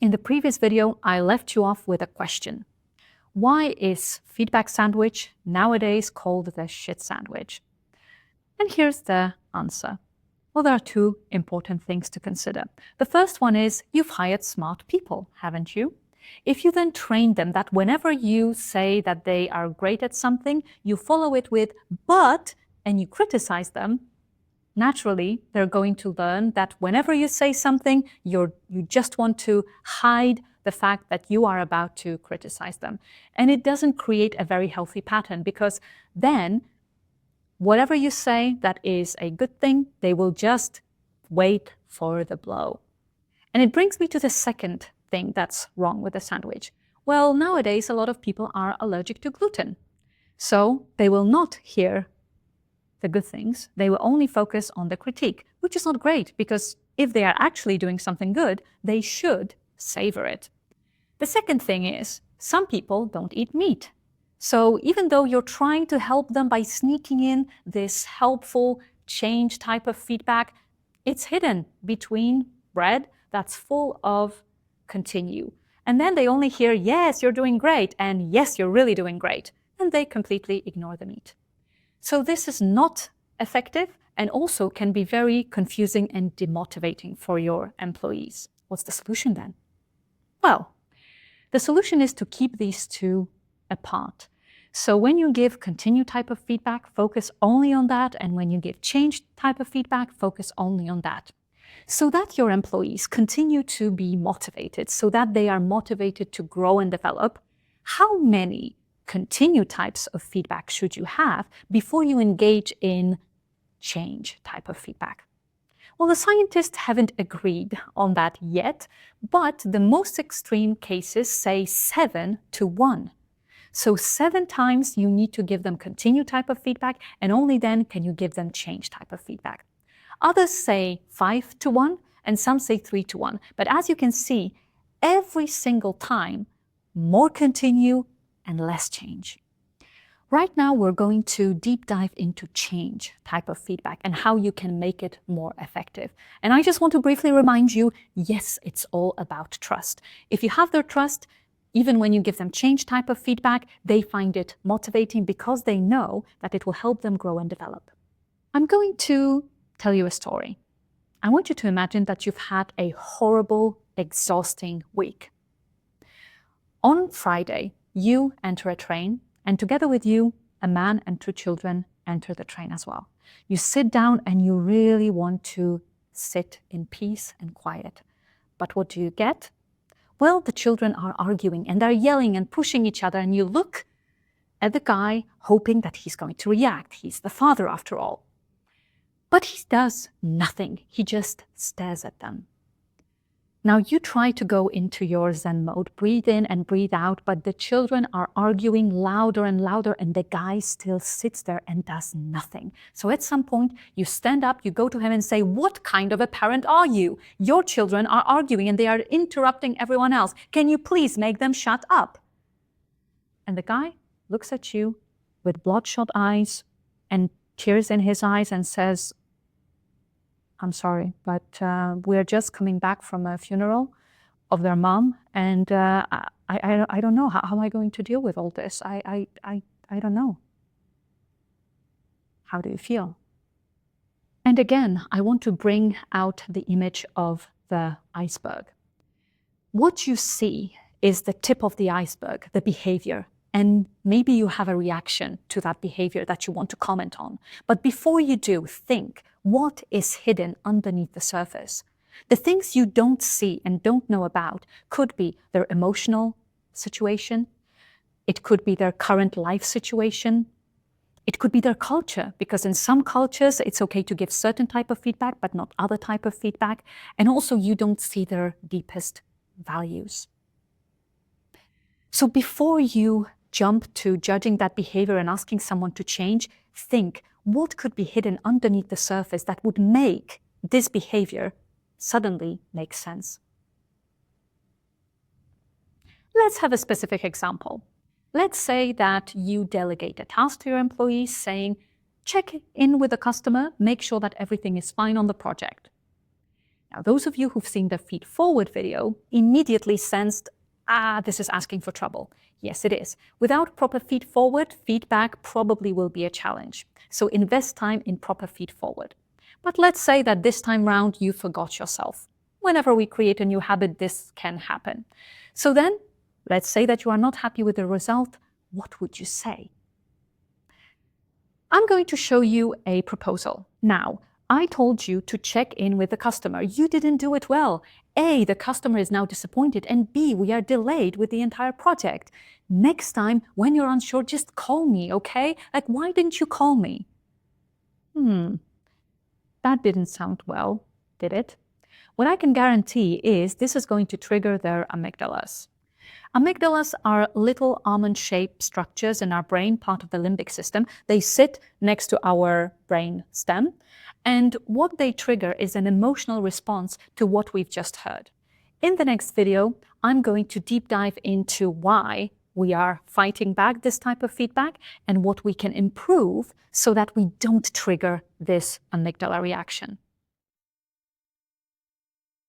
In the previous video, I left you off with a question. Why is feedback sandwich nowadays called the shit sandwich? And here's the answer. Well, there are two important things to consider. The first one is you've hired smart people, haven't you? If you then train them that whenever you say that they are great at something, you follow it with but, and you criticize them, naturally, they're going to learn that whenever you say something, you just want to hide the fact that you are about to criticize them. And it doesn't create a very healthy pattern, because then whatever you say that is a good thing, they will just wait for the blow. And it brings me to the second thing that's wrong with the sandwich. Well, nowadays, a lot of people are allergic to gluten. So they will not hear the good things. They will only focus on the critique, which is not great, because if they are actually doing something good, they should savor it. The second thing is, some people don't eat meat. So even though you're trying to help them by sneaking in this helpful change type of feedback, it's hidden between bread that's full of continue. And then they only hear, yes, you're doing great, and yes, you're really doing great. And they completely ignore the meat. So this is not effective, and also can be very confusing and demotivating for your employees. What's the solution then? Well, the solution is to keep these two apart. So when you give continue type of feedback, focus only on that. And when you give change type of feedback, focus only on that. So that your employees continue to be motivated, so that they are motivated to grow and develop. How many continue types of feedback should you have before you engage in change type of feedback? Well, the scientists haven't agreed on that yet, but the most extreme cases say 7 to 1. So 7 times you need to give them continue type of feedback, and only then can you give them change type of feedback. Others say 5 to 1, and some say 3 to 1. But as you can see, every single time, more continue and less change. Right now, we're going to deep dive into change type of feedback and how you can make it more effective. And I just want to briefly remind you, yes, it's all about trust. If you have their trust, even when you give them change type of feedback, they find it motivating because they know that it will help them grow and develop. I'm going to tell you a story. I want you to imagine that you've had a horrible, exhausting week. On Friday, you enter a train, and together with you, a man and 2 children enter the train as well. You sit down and you really want to sit in peace and quiet. But what do you get? Well, the children are arguing and they're yelling and pushing each other, and you look at the guy hoping that he's going to react. He's the father after all. But he does nothing. He just stares at them. Now you try to go into your Zen mode, breathe in and breathe out, but the children are arguing louder and louder, and the guy still sits there and does nothing. So at some point, you stand up, you go to him and say, what kind of a parent are you? Your children are arguing and they are interrupting everyone else. Can you please make them shut up? And the guy looks at you with bloodshot eyes and tears in his eyes and says, I'm sorry, but we're just coming back from a funeral of their mom, and I don't know. How am I going to deal with all this? I don't know. How do you feel? And again, I want to bring out the image of the iceberg. What you see is the tip of the iceberg, the behavior. And maybe you have a reaction to that behavior that you want to comment on. But before you do, think, what is hidden underneath the surface? The things you don't see and don't know about could be their emotional situation. It could be their current life situation. It could be their culture, because in some cultures, it's okay to give certain type of feedback, but not other type of feedback. And also, you don't see their deepest values. So before you jump to judging that behavior and asking someone to change, think, what could be hidden underneath the surface that would make this behavior suddenly make sense? Let's have a specific example. Let's say that you delegate a task to your employees saying, check in with the customer, make sure that everything is fine on the project. Now, those of you who've seen the feed forward video immediately sensed, this is asking for trouble. Yes, it is. Without proper feed forward, feedback probably will be a challenge. So invest time in proper feed forward. But let's say that this time round you forgot yourself. Whenever we create a new habit, this can happen. So then, let's say that you are not happy with the result. What would you say? I'm going to show you a proposal. Now, I told you to check in with the customer. You didn't do it well. A, the customer is now disappointed, and B, we are delayed with the entire project. Next time, when you're unsure, just call me, okay? Like, why didn't you call me? That didn't sound well, did it? What I can guarantee is this is going to trigger their amygdalas. Amygdalas are little almond-shaped structures in our brain, part of the limbic system. They sit next to our brain stem. And what they trigger is an emotional response to what we've just heard. In the next video, I'm going to deep dive into why we are fighting back this type of feedback and what we can improve so that we don't trigger this amygdala reaction.